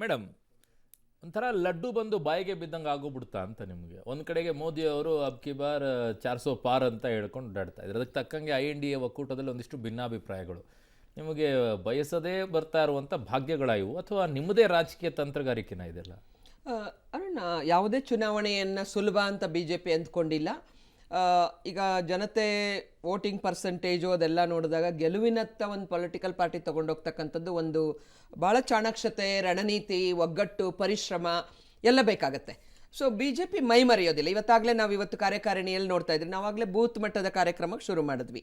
Madam, ಒಂಥರ ಲಡ್ಡು ಬಂದು ಬಾಯಿಗೆ ಬಿದ್ದಂಗೆ ಆಗೋಗ್ಬಿಡ್ತಾ ಅಂತ ನಿಮಗೆ. ಒಂದು ಕಡೆಗೆ ಮೋದಿ ಅವರು ಅಬ್ ಕಿ ಬಾರ್ 400 ಪಾರ್ ಅಂತ ಹೇಳ್ಕೊಂಡು ಓಡಾಡ್ತಾ ಇದ್ರು. ಅದಕ್ಕೆ ತಕ್ಕಂಗೆ INDA ಒಕ್ಕೂಟದಲ್ಲಿ ಒಂದಿಷ್ಟು ಭಿನ್ನಾಭಿಪ್ರಾಯಗಳು. ನಿಮಗೆ ಬಯಸದೇ ಬರ್ತಾ ಇರುವಂಥ ಭಾಗ್ಯಗಳ ಇವು, ಅಥವಾ ನಿಮ್ಮದೇ ರಾಜಕೀಯ ತಂತ್ರಗಾರಿಕೆನ ಇದೆಲ್ಲ? ಅರುಣ, ಯಾವುದೇ ಚುನಾವಣೆಯನ್ನು ಸುಲಭ ಅಂತ BJP ಅಂದ್ಕೊಂಡಿಲ್ಲ. ಈಗ ಜನತೆ ವೋಟಿಂಗ್ ಪರ್ಸೆಂಟೇಜು ಅದೆಲ್ಲ ನೋಡಿದಾಗ ಗೆಲುವಿನತ್ತ ಒಂದು ಪೊಲಿಟಿಕಲ್ ಪಾರ್ಟಿ ತೊಗೊಂಡೋಗ್ತಕ್ಕಂಥದ್ದು ಒಂದು ಭಾಳ ಚಾಣಾಕ್ಷತೆ, ರಣನೀತಿ, ಒಗ್ಗಟ್ಟು, ಪರಿಶ್ರಮ ಎಲ್ಲ ಬೇಕಾಗತ್ತೆ. ಸೊ BJP ಮೈ ಮರೆಯೋದಿಲ್ಲ. ಇವತ್ತು ಕಾರ್ಯಕಾರಿಣಿಯಲ್ಲಿ ನೋಡ್ತಾ ಇದ್ರಿ, ನಾವಾಗಲೇ ಬೂತ್ ಮಟ್ಟದ ಕಾರ್ಯಕ್ರಮಕ್ಕೆ ಶುರು ಮಾಡಿದ್ವಿ.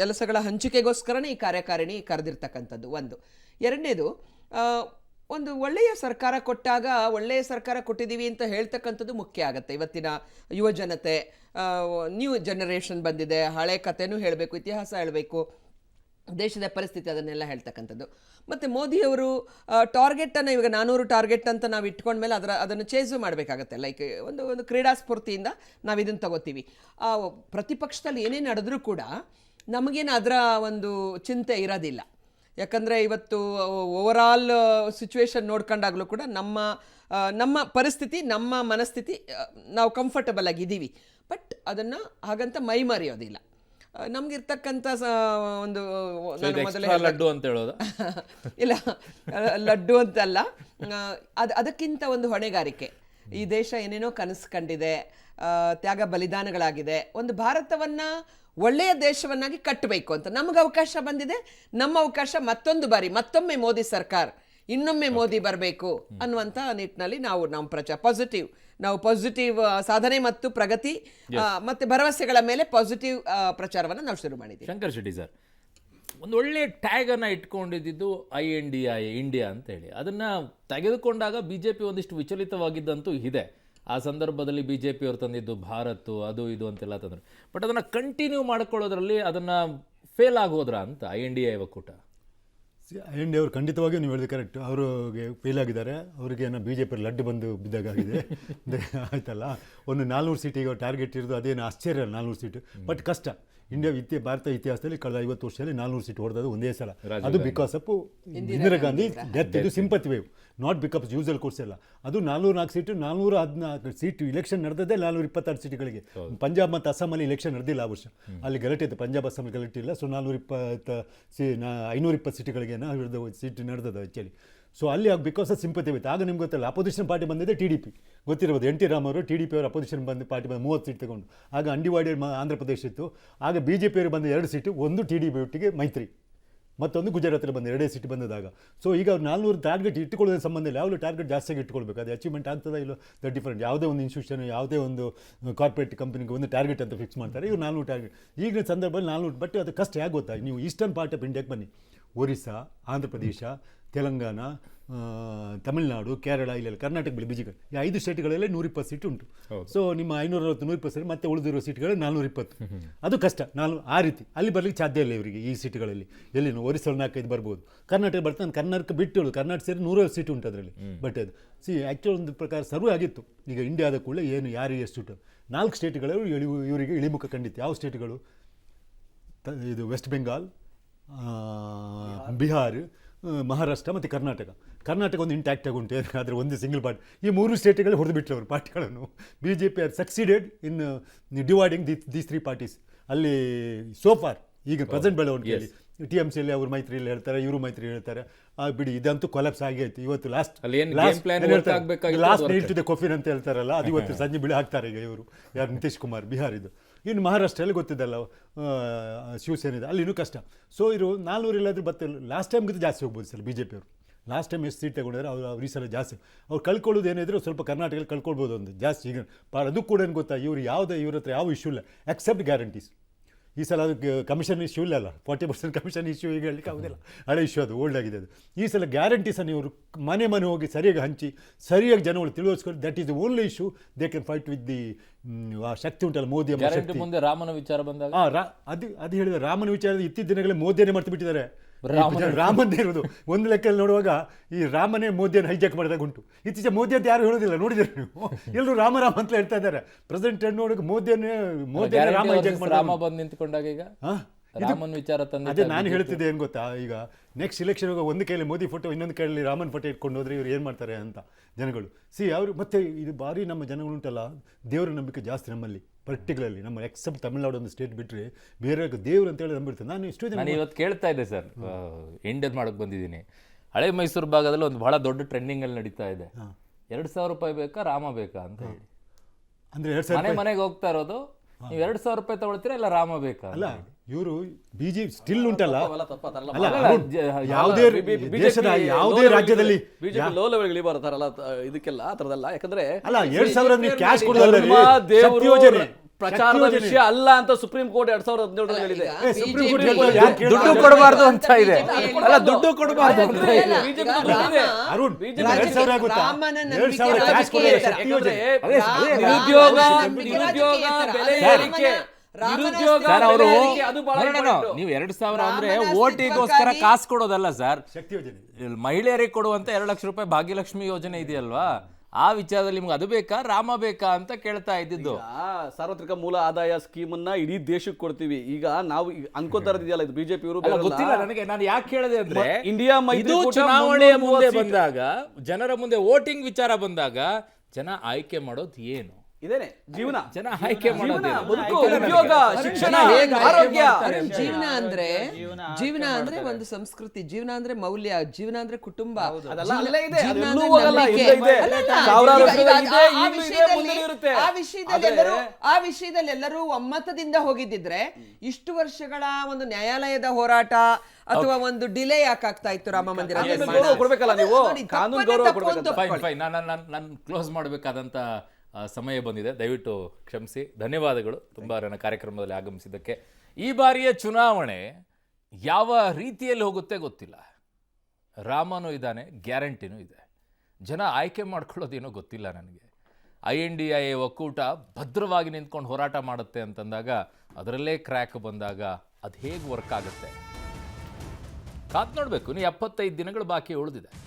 ಕೆಲಸಗಳ ಹಂಚಿಕೆಗೋಸ್ಕರನೇ ಈ ಕಾರ್ಯಕಾರಿಣಿ ಕರೆದಿರ್ತಕ್ಕಂಥದ್ದು ಒಂದು. ಎರಡನೇದು, ಒಂದು ಒಳ್ಳೆಯ ಸರ್ಕಾರ ಕೊಟ್ಟಾಗ ಒಳ್ಳೆಯ ಸರ್ಕಾರ ಕೊಟ್ಟಿದ್ದೀವಿ ಅಂತ ಹೇಳ್ತಕ್ಕಂಥದ್ದು ಮುಖ್ಯ ಆಗುತ್ತೆ. ಇವತ್ತಿನ ಯುವ ಜನತೆ, ನ್ಯೂ ಜನರೇಷನ್ ಬಂದಿದೆ, ಹಳೆ ಕಥೆನೂ ಹೇಳಬೇಕು, ಇತಿಹಾಸ ಹೇಳಬೇಕು, ದೇಶದ ಪರಿಸ್ಥಿತಿ, ಅದನ್ನೆಲ್ಲ ಹೇಳ್ತಕ್ಕಂಥದ್ದು. ಮತ್ತು ಮೋದಿಯವರು ಟಾರ್ಗೆಟನ್ನು ಇವಾಗ 400 ಟಾರ್ಗೆಟ್ ಅಂತ ನಾವು ಇಟ್ಕೊಂಡ್ಮೇಲೆ ಅದನ್ನು ಚೇಸು ಮಾಡಬೇಕಾಗತ್ತೆ. ಲೈಕ್ ಒಂದು ಕ್ರೀಡಾ ಸ್ಫೂರ್ತಿಯಿಂದ ನಾವು ಇದನ್ನು ತಗೋತೀವಿ. ಪ್ರತಿಪಕ್ಷದಲ್ಲಿ ಏನೇ ನಡೆದ್ರೂ ಕೂಡ ನಮಗೇನು ಅದರ ಒಂದು ಚಿಂತೆ ಇರೋದಿಲ್ಲ. ಯಾಕಂದರೆ ಇವತ್ತು ಓವರಾಲ್ ಸಿಚುವೇಶನ್ ನೋಡ್ಕೊಂಡಾಗಲೂ ಕೂಡ ನಮ್ಮ ಪರಿಸ್ಥಿತಿ, ನಮ್ಮ ಮನಸ್ಥಿತಿ, ನಾವು ಕಂಫರ್ಟಬಲ್ ಆಗಿದ್ದೀವಿ. ಬಟ್ ಅದನ್ನು ಹಾಗಂತ ಮೈ ಮರೆಯೋದಿಲ್ಲ. ನಮಗಿರ್ತಕ್ಕಂಥ ಒಂದು ಲಡ್ಡು ಅಂತ ಹೇಳೋದು ಇಲ್ಲ, ಲಡ್ಡು ಅಂತಲ್ಲ, ಅದಕ್ಕಿಂತ ಒಂದು ಹೊಣೆಗಾರಿಕೆ. ಈ ದೇಶ ಏನೇನೋ ಕನಸು ಕಂಡಿದೆ, ತ್ಯಾಗ ಬಲಿದಾನಗಳಾಗಿದೆ. ಒಂದು ಭಾರತವನ್ನು ಒಳ್ಳೆಯ ದೇಶವನ್ನಾಗಿ ಕಟ್ಟಬೇಕು ಅಂತ ನಮಗೆ ಅವಕಾಶ ಬಂದಿದೆ. ನಮ್ಮ ಅವಕಾಶ ಮತ್ತೊಮ್ಮೆ ಮೋದಿ ಸರ್ಕಾರ, ಇನ್ನೊಮ್ಮೆ ಮೋದಿ ಬರಬೇಕು ಅನ್ನುವಂಥ ನಿಟ್ಟಿನಲ್ಲಿ ನಾವು ಪಾಸಿಟಿವ್ ಸಾಧನೆ ಮತ್ತು ಪ್ರಗತಿ ಮತ್ತು ಭರವಸೆಗಳ ಮೇಲೆ ಪಾಸಿಟಿವ್ ಪ್ರಚಾರವನ್ನು ನಾವು ಶುರು ಮಾಡಿದ್ದೀವಿ. ಶಂಕರ್ ಶೆಟ್ಟಿ ಸರ್, ಒಂದು ಒಳ್ಳೆ ಟ್ಯಾಗನ್ನು ಇಟ್ಕೊಂಡಿದ್ದು INDA ಇಂಡಿಯಾ ಅಂತ ಹೇಳಿ, ಅದನ್ನು ತೆಗೆದುಕೊಂಡಾಗ BJP ಒಂದಿಷ್ಟು ವಿಚಲಿತವಾಗಿದ್ದಂತೂ ಇದೆ. ಆ ಸಂದರ್ಭದಲ್ಲಿ BJP ಅವರು ತಂದಿದ್ದು ಭಾರತ್ ಅದು ಇದು ಅಂತೆಲ್ಲ ತಂದರು. ಬಟ್ ಅದನ್ನು ಕಂಟಿನ್ಯೂ ಮಾಡ್ಕೊಳ್ಳೋದ್ರಲ್ಲಿ ಅದನ್ನು ಫೇಲ್ ಆಗೋದ್ರ ಅಂತ INDA ಒಕ್ಕೂಟ? INDA ಅವರು ಖಂಡಿತವಾಗಿಯೂ ನೀವು ಹೇಳಿದ ಕರೆಕ್ಟ್. ಅವ್ರಿಗೆ ಫೇಲ್ ಆಗಿದ್ದಾರೆ. ಅವರಿಗೆ ಏನೋ BJP ಲಡ್ಡು ಬಂದು ಬಿದ್ದಾಗಿದೆ ಆಯ್ತಲ್ಲ. ಒಂದು 400 ಸೀಟಿಗೆ ಟಾರ್ಗೆಟ್ ಇರೋದು ಅದೇನು ಆಶ್ಚರ್ಯ, 400 ಸೀಟು. ಬಟ್ ಕಷ್ಟ. ಭಾರತ ಇತಿಹಾಸದಲ್ಲಿ ಕಳೆದ 50 ವರ್ಷದಲ್ಲಿ 400 ಸೀಟ್ ಹೊಡೆದದು ಒಂದೇ ಸಲ. ಅದು because of Indira Gandhi death. ಇದು sympathy wave, not because usual course ಎಲ್ಲ. ಅದು 404 ಸೀಟು, 414 ಸೀಟು ಇಲೆಕ್ಷನ್ ನಡೆದದೇ 426 ಸೀಟುಗಳಿಗೆ. ಪಂಜಾಬ್ ಮತ್ತು ಅಸ್ಸಾಮಲ್ಲಿ ಇಲೆಕ್ಷನ್ ನಡೆದಿಲ್ಲ ಆ ವರ್ಷ. ಅಲ್ಲಿ ಗಲಾಟೆ ಇತ್ತು, ಪಂಜಾಬ್ ಅಸ್ಸಾಮಲ್ಲಿ ಗಲಾಟೆ ಇಲ್ಲ. ಸೊ 520 ಸೀಟುಗಳಿಗೆ ಸೀಟು ನಡೆದದು ಆ್ಯಕ್ಚುಲಿ. ಸೊ ಅಲ್ಲಿ ಬಿಕಾಸ್ ಆಫ್ ಸಿಂಪತಿ ವಿತ್. ಆಗ ನಿಮ್ಗೆ ಗೊತ್ತಲ್ಲ, ಅಪೋಸಿಷನ್ ಪಾರ್ಟಿ ಬಂದಿದೆ TDP, ಗೊತ್ತಿರ್ಬೋದು. NT ರಾಮವರು TDP ಅವರು ಅಪೋಸಿಷನ್ ಪಾರ್ಟಿ ಬಂದು 30 ಸೀಟ್ ತಗೊಂಡು. ಆಗ ಅನ್ಡಿವೈಡೆಡ್ ಆಂಧ್ರ ಪ್ರದೇಶ ಇತ್ತು. ಆಗ BJP ಅವರು ಬಂದ 2 ಸೀಟು, ಒಂದು TDP ಒಟ್ಟಿಗೆ ಮೈತ್ರಿ, ಮತ್ತೊಂದು ಗುಜರಾತಲ್ಲಿ ಬಂದ 2 ಸೀಟ್ ಬಂದದಾಗ. ಸೊ ಈಗ 400 ಟಾರ್ಗೆಟ್ ಇಟ್ಟುಕೊಳ್ಳೋದ್ರ ಸಂಬಂಧ ಇಲ್ಲ. ಯಾವುದು ಟಾರ್ಗೆಟ್ ಜಾಸ್ತಿಯಾಗಿ ಇಟ್ಕೊಳ್ಬೇಕು, ಅದು ಅಚೀವ್ಮೆಂಟ್ ಆಗ್ತದಾ ಇಲ್ಲ ದ ಡಿಫರೆಂಟ್. ಯಾವುದೇ ಒಂದು ಇನ್ಸ್ಟಿಟ್ಯೂಷನ್, ಯಾವುದೇ ಒಂದು ಕಾರ್ಪೊರೇಟ್ ಕಂಪನಿಗೆ ಒಂದು ಟಾರ್ಗೆಟ್ ಅಂತ ಫಿಕ್ಸ್ ಮಾಡ್ತಾರೆ. ಇವು 400 ಟಾರ್ಗೆಟ್ ಈಗಿನ ಸಂದರ್ಭದಲ್ಲಿ 400. ಬಟ್ ಅದು ಕಷ್ಟ ಯಾಕೆ ಗೊತ್ತಾ? ನೀವು ಈಸ್ಟರ್ನ್ ಪಾರ್ಟ್ ಆಫ್ ಇಂಡಿಯಾಕ್ಕೆ ಬನ್ನಿ, ಒರಿಸ್ಸಾ, ಆಂಧ್ರ ಪ್ರದೇಶ, ತೆಲಂಗಾಣ, ತಮಿಳುನಾಡು, ಕೇರಳ, ಇಲ್ಲೆಲ್ಲ ಕರ್ನಾಟಕ ಬಿಡಿ BJP ಈ 5 ಸ್ಟೇಟ್ಗಳಲ್ಲೇ 120 ಸೀಟ್ ಉಂಟು. ಸೊ ನಿಮ್ಮ 560, 120 ಸೀಟ್, ಮತ್ತೆ ಉಳಿದಿರೋ ಸೀಟ್ಗಳು 420. ಅದು ಕಷ್ಟ. ಆ ರೀತಿ ಅಲ್ಲಿ ಬರಲಿಕ್ಕೆ ಸಾಧ್ಯ ಇಲ್ಲ ಇವರಿಗೆ ಈ ಸೀಟ್ಗಳಲ್ಲಿ. ಎಲ್ಲಿ ಒರಿಸ್ಸಲ್ಲಿ 4-5 ಬರ್ಬೋದು. ಕರ್ನಾಟಕ ಬರ್ತಾನೆ, ಕರ್ನಾಟಕ ಬಿಟ್ಟು ಕರ್ನಾಟಕ ಸೇರಿ 150 ಸೀಟ್ ಉಂಟು ಅದರಲ್ಲಿ. ಬಟ್ ಅದು ಆ್ಯಕ್ಚುಲಿ ಒಂದು ಪ್ರಕಾರ ಸರ್ವೆ ಆಗಿತ್ತು. ಈಗ ಇಂಡಿಯಾದ ಕೂಡ ಏನು ಯಾರಿಗೆ ಎಷ್ಟು ಉಂಟು 4 ಸ್ಟೇಟ್ಗಳು ಇವರಿಗೆ ಇಳಿಮುಖ ಕಂಡಿತ್ತು. ಯಾವ ಸ್ಟೇಟ್ಗಳು? ಇದು ವೆಸ್ಟ್ ಬೆಂಗಾಲ್, ಬಿಹಾರ್, ಮಹಾರಾಷ್ಟ್ರ ಮತ್ತು ಕರ್ನಾಟಕ ಒಂದು ಇಂಟ್ಯಾಕ್ಟಾಗಿ ಉಂಟು. ಆದರೆ ಒಂದು ಸಿಂಗಲ್ ಪಾರ್ಟಿ. ಈ 3 ಸ್ಟೇಟ್ಗಳು ಹೊಡೆದು ಬಿಟ್ಟರು ಅವರು ಪಾರ್ಟಿಗಳನ್ನು. BJP are succeeded in dividing these 3 parties. ಅಲ್ಲಿ ಸೋಫಾರ್ ಈಗ ಪ್ರೆಸೆಂಟ್ ಬೆಳವಣಿಗೆಯಲ್ಲಿ TMCಯಲ್ಲಿ ಅವರು ಮೈತ್ರಿಯಲ್ಲಿ ಹೇಳ್ತಾರೆ, ಇವರು ಮೈತ್ರಿ ಹೇಳ್ತಾರೆ. ಬಿಡಿ, ಇದಂತೂ ಕೊಲಾಪ್ಸ್ ಆಗಿ ಆಯ್ತು. ಇವತ್ತು ಲಾಸ್ಟ್ ನೈಟ್ ಟು ದ ಕೊಫಿನ್ ಅಂತ ಹೇಳ್ತಾರಲ್ಲ, ಅದು ಇವತ್ತು ಸಂಜೆ ಬಿಳಿ ಹಾಕ್ತಾರೆ. ಈಗ ಇವರು ಯಾರು, ನಿತೀಶ್ ಕುಮಾರ್, ಬಿಹಾರ್. ಇದು ಇನ್ನು ಮಹಾರಾಷ್ಟ್ರಲ್ಲಿ ಗೊತ್ತಿದ್ದಲ್ಲ, ಶಿವಸೇನೆ ಇದೆ, ಅಲ್ಲಿನೂ ಕಷ್ಟ. ಸೊ ಇವರು 400 ಇಲ್ಲಾದರೂ ಬರ್ತಿಲ್ಲ. ಲಾಸ್ಟ್ ಟೈಮ್ಗಿಂತ ಜಾಸ್ತಿ ಹೋಗ್ಬೋದು ಸರ್ BJP ಅವರು. ಲಾಸ್ಟ್ ಟೈಮ್ ಎಷ್ಟು ಸೀಟ್ ತಗೊಂಡಿದ್ದಾರೆ ಅವ್ರು ಈ ಸಲ ಜಾಸ್ತಿ. ಅವ್ರು ಕಳ್ಕೊಳ್ಳೋದು ಏನಿದ್ರು ಸ್ವಲ್ಪ ಕರ್ನಾಟಕದಲ್ಲಿ ಕಳ್ಕೊಳ್ಬೋದು ಒಂದು ಜಾಸ್ತಿ. ಈಗ ಅದು ಕೂಡ ಏನು ಗೊತ್ತಾ, ಇವ್ರ ಹತ್ರ ಯಾವ ಇಶ್ಯೂ ಇಲ್ಲ ಎಕ್ಸೆಪ್ಟ್ ಗ್ಯಾರಂಟೀಸ್. ಈ ಸಲ ಅದು ಕಮಿಷನ್ ಇಶ್ಯೂ ಇಲ್ಲ, 40% ಕಮಿಷನ್ ಇಶ್ಯೂ ಈಗ ಹೇಳಲಿಕ್ಕೆ ಆಗೋದಿಲ್ಲ, ಹಳೆ ಇಶ್ಯೂ ಅದು, ಓಲ್ಡ್ ಆಗಿದೆ ಅದು. ಈ ಸಲ ಗ್ಯಾರಂಟೀಸನ್ನು ಇವರು ಮನೆ ಹೋಗಿ ಸರಿಯಾಗಿ ಹಂಚಿ ಸರಿಯಾಗಿ ಜನಗಳು ತಿಳಿಸ್ಕೊಂಡು, that is the only issue they can fight with the ಶಕ್ತಿ ಉಂಟಲ್ಲ ಮೋದಿ ಶಕ್ತಿ. ಮುಂದೆ ರಾಮನ ವಿಚಾರ ಬಂದಾಗ ಅದು ಹೇಳಿದ ರಾಮನ ವಿಚಾರದ ಇತ್ತೀಚಿನ ದಿನಗಳಲ್ಲಿ ಮೋದಿಯನ್ನೇ ಮರ್ತು ಬಿಟ್ಟಿದ್ದಾರೆ. ರಾಮಂದೇ ಇರೋದು ಒಂದು ಲೆಕ್ಕದಲ್ಲಿ ನೋಡುವಾಗ ಈ ರಾಮನೇ ಮೋದಿಯನ್ನು ಹೈಜಾಕ್ ಮಾಡಿದಾಗ ಉಂಟು. ಇತ್ತೀಚೆ ಮೋದಿ ಅಂತ ಯಾರು ಹೇಳೋದಿಲ್ಲ, ನೋಡಿದ್ರೆ ನೀವು ಎಲ್ಲರೂ ರಾಮ ಅಂತ ಹೇಳ್ತಾ ಇದ್ದಾರೆ. ಪ್ರೆಸಿಡೆಂಟ್ ನೋಡೋಕೆ ಮೋದಿಯನ್ನೇ ರಾಮ ಹೈಜಾಕ್ ಮಾಡಿ ರಾಮ ಬಂದು ನಿಂತ್ಕೊಂಡಾಗ ಈಗ ರಾಮನ್ ವಿಚಾರ ತಂದೆ ಅದೇ ನಾನು ಹೇಳ್ತಿದ್ದೆ ಏನು ಗೊತ್ತಾ, ಈಗ ನೆಕ್ಸ್ಟ್ ಇಲೆಕ್ಷನ್ ಒಂದು ಕೈಯಲ್ಲಿ ಮೋದಿ ಫೋಟೋ, ಇನ್ನೊಂದು ಕೈಯಲ್ಲಿ ರಾಮನ್ ಫೋಟೋ ಇಟ್ಕೊಂಡು ಹೋದ್ರೆ ಇವ್ರು ಏನು ಮಾಡ್ತಾರೆ ಅಂತ ಜನಗಳು. ಅವರು ಮತ್ತೆ ಇದು ಭಾರಿ ನಮ್ಮ ಜನಗಳು ಉಂಟಲ್ಲ, ದೇವರ ನಂಬಿಕೆ ಜಾಸ್ತಿ ನಮ್ಮಲ್ಲಿ, ಪರ್ಟಿಕ್ಯುಲರ್ಲಿ ನಮ್ಮ ಎಕ್ಸೆಪ್ಟ್ ತಮಿಳ್ನಾಡು ಒಂದು ಸ್ಟೇಟ್ ಬಿಟ್ಟರೆ ಬೇರೆ ದೇವರು ಅಂತೇಳಿ ನಂಬಿಡ್ತಾರೆ. ನಾನು ಇಷ್ಟು ನಾನು ಇವತ್ತು ಕೇಳ್ತಾ ಇದ್ದೆ ಸರ್, ಇಂಡಿಯನ್ ಮಾಡೋಕ್ಕೆ ಬಂದಿದ್ದೀನಿ, ಹಳೆ ಮೈಸೂರು ಭಾಗದಲ್ಲಿ ಒಂದು ಬಹಳ ದೊಡ್ಡ ಟ್ರೆಂಡಿಂಗಲ್ಲಿ ನಡೀತಾ ಇದೆ, 2,000 ರೂಪಾಯಿ ಬೇಕಾ ರಾಮ ಬೇಕಾ ಅಂತ ಹೇಳಿ. ಅಂದರೆ 2,000 ಮನೆಗೆ ಹೋಗ್ತಾ ಇರೋದು, ನೀವು 2,000 ರೂಪಾಯಿ ತಗೊಳ್ತೀರಾ ಇಲ್ಲ ರಾಮ ಬೇಕಾ? ಅಲ್ಲ, ಇವರು ಬಿಜೆಪಿ ಸ್ಟಿಲ್ ಉಂಟಲ್ಲ, ತಪ್ಪಲ್ಲ ಅಲ್ಲ ಯಾವುದೇ ದೇಶದ ಯಾವುದೇ ರಾಜ್ಯದಲ್ಲಿ ಬಿಜೆಪಿ ಲೋ ಲೆವೆಲ್ ಇಳಿಬಾರಲ್ಲ ಇದಕ್ಕೆಲ್ಲ ಆ ಥರದಲ್ಲ. ಯಾಕಂದ್ರೆ ಅಲ್ಲ 2,000 ನೀವು ಕ್ಯಾಶ್ ಕೊಡೋದಲ್ಲ, ದೇವರು ಪ್ರಚಾರದ ವಿಷಯ ಅಲ್ಲ ಅಂತ ಸುಪ್ರೀಂ ಕೋರ್ಟ್ 2017 ಹೇಳಿದೆ. ದುಡ್ಡು ಕೊಡಬಾರ್ದು ಅಂತ ಇದೆ. ಅಲ್ಲ, ದುಡ್ಡು ಕೊಡಬಾರ್ದು ಅಂತ ಇದೆ. ಅರುಣ್, ಬಿಜೆಪಿ 2,000 ಆಗುತ್ತಾ? ರಾಮನ 2,000 ಕ್ಯಾಶ್ ಕೊಡೋದು ಶಕ್ತಿ ಯೋಜನೆ. ನಿರುದ್ಯೋಗ ಬೆಲೆ ಏರಿಕೆ, ನಿರುದ್ಯೋಗ ಬೆಲೆ ಏರಿಕೆ ಅದು ಬಹಳ important. ನೀವು 2,000 ಅಂದ್ರೆ ಓಟಿಗೋಸ್ಕರ ಕಾಸು ಕೊಡೋದಲ್ಲ ಸರ್, ಶಕ್ತಿ ಯೋಜನೆ ಮಹಿಳೆಯರಿಗೆ ಕೊಡುವಂತ 2 ಲಕ್ಷ ರೂಪಾಯಿ ಭಾಗ್ಯಲಕ್ಷ್ಮಿ ಯೋಜನೆ ಇದೆಯಲ್ವಾ, ಆ ವಿಚಾರದಲ್ಲಿ ನಿಮ್ಗೆ ಅದು ಬೇಕಾ ರಾಮ ಬೇಕಾ ಅಂತ ಕೇಳ್ತಾ ಇದ್ದಿದ್ದು. ಸಾರ್ವತ್ರಿಕ ಮೂಲ ಆದಾಯ ಸ್ಕೀಮ್ ಅನ್ನ ಇಡೀ ದೇಶಕ್ಕೆ ಕೊಡ್ತೀವಿ. ಈಗ ನಾವು ಅನ್ಕೋತಾ ಇರೋದಿದೆಯಲ್ಲ, ಇದು ಬಿಜೆಪಿ ಗೊತ್ತಿಲ್ಲ ನನಗೆ, ನಾನು ಯಾಕೆ ಕೇಳಿದೆ ಅಂದ್ರೆ ಇಂಡಿಯಾ ಇದು ಚುನಾವಣೆಯ ಮುಂದೆ ಬಂದಾಗ, ಜನರ ಮುಂದೆ ವೋಟಿಂಗ್ ವಿಚಾರ ಬಂದಾಗ ಜನ ಆಯ್ಕೆ ಮಾಡೋದು ಏನು? ಇದೇನೆ ಜೀವನ, ಜನ ಆಯ್ಕೆ ಮಾಡೋದು ಏನು? ಬದುಕು, ಉದ್ಯೋಗ, ಶಿಕ್ಷಣ, ಆರೋಗ್ಯ. ಜೀವನ ಅಂದ್ರೆ ಒಂದು ಸಂಸ್ಕೃತಿ, ಜೀವನ ಅಂದ್ರೆ ಮೌಲ್ಯ, ಜೀವನ ಅಂದ್ರೆ ಕುಟುಂಬ. ಅದೆಲ್ಲ ಅಲ್ಲೇ ಇದೆ, ಜೀವನ ಅದೆಲ್ಲೂ ಅಂದ್ರೆ ಹೋಗಲ್ಲ, ನಂಬಿಕೆ. ಇಲ್ಲೇ ಇದೆ. ಅಲ್ಲಲ್ಲ, ಸಾವಿರಾರು ಈಗ ವರ್ಷದ ಇದೆ, ಆ ಈಗಲೂ ಇದೆ, ವಿಷಯದಲ್ಲಿ- ಮುಂದೆನೂ ಇರುತ್ತೆ. ಆ ವಿಷಯದಲ್ಲಿ ಎಲ್ಲರೂ ಒಮ್ಮತದಿಂದ ಹೋಗಿದ್ದಿದ್ರೆ ಇಷ್ಟು ವರ್ಷಗಳ ಒಂದು ನ್ಯಾಯಾಲಯದ ಹೋರಾಟ ಅಥವಾ ಒಂದು ಡಿಲೇ ಯಾಕಾಗ್ತಾ ಇತ್ತು ರಾಮ ಮಂದಿರ ಕಾನೂನು ಗೌರವ ಕೊಡ್ಬೇಕಲ್ಲ ನೀವು, ನೋಡಿ, ಕಾನೂನು ತಪ್ಪನ್ನ ಗೌರವ ತಪ್ಪು ಅಂತ ಕೊಡ್ಬೇಕಂತ. ಫೈನ್ ನಾನು ಕ್ಲೋಸ್ ಮಾಡಬೇಕಾದಂಥ ಸಮಯ ಬಂದಿದೆ, ದಯವಿಟ್ಟು ಕ್ಷಮಿಸಿ. ಧನ್ಯವಾದಗಳು ತುಂಬ ನನ್ನ ಕಾರ್ಯಕ್ರಮದಲ್ಲಿ ಆಗಮಿಸಿದ್ದಕ್ಕೆ. ಈ ಬಾರಿಯ ಚುನಾವಣೆ ಯಾವ ರೀತಿಯಲ್ಲಿ ಹೋಗುತ್ತೆ ಗೊತ್ತಿಲ್ಲ. ರಾಮನೂ ಇದ್ದಾನೆ, ಗ್ಯಾರಂಟಿನೂ ಇದೆ. ಜನ ಆಯ್ಕೆ ಮಾಡ್ಕೊಳ್ಳೋದೇನೋ ಗೊತ್ತಿಲ್ಲ ನನಗೆ. INDIA ಒಕ್ಕೂಟ ಭದ್ರವಾಗಿ ನಿಂತ್ಕೊಂಡು ಹೋರಾಟ ಮಾಡುತ್ತೆ ಅಂತಂದಾಗ, ಅದರಲ್ಲೇ ಕ್ರ್ಯಾಕ್ ಬಂದಾಗ ಅದು ಹೇಗೆ ವರ್ಕ್ ಆಗುತ್ತೆ ಕಾದ್ ನೋಡಬೇಕು. 75 ದಿನಗಳು ಬಾಕಿ ಉಳಿದಿದೆ.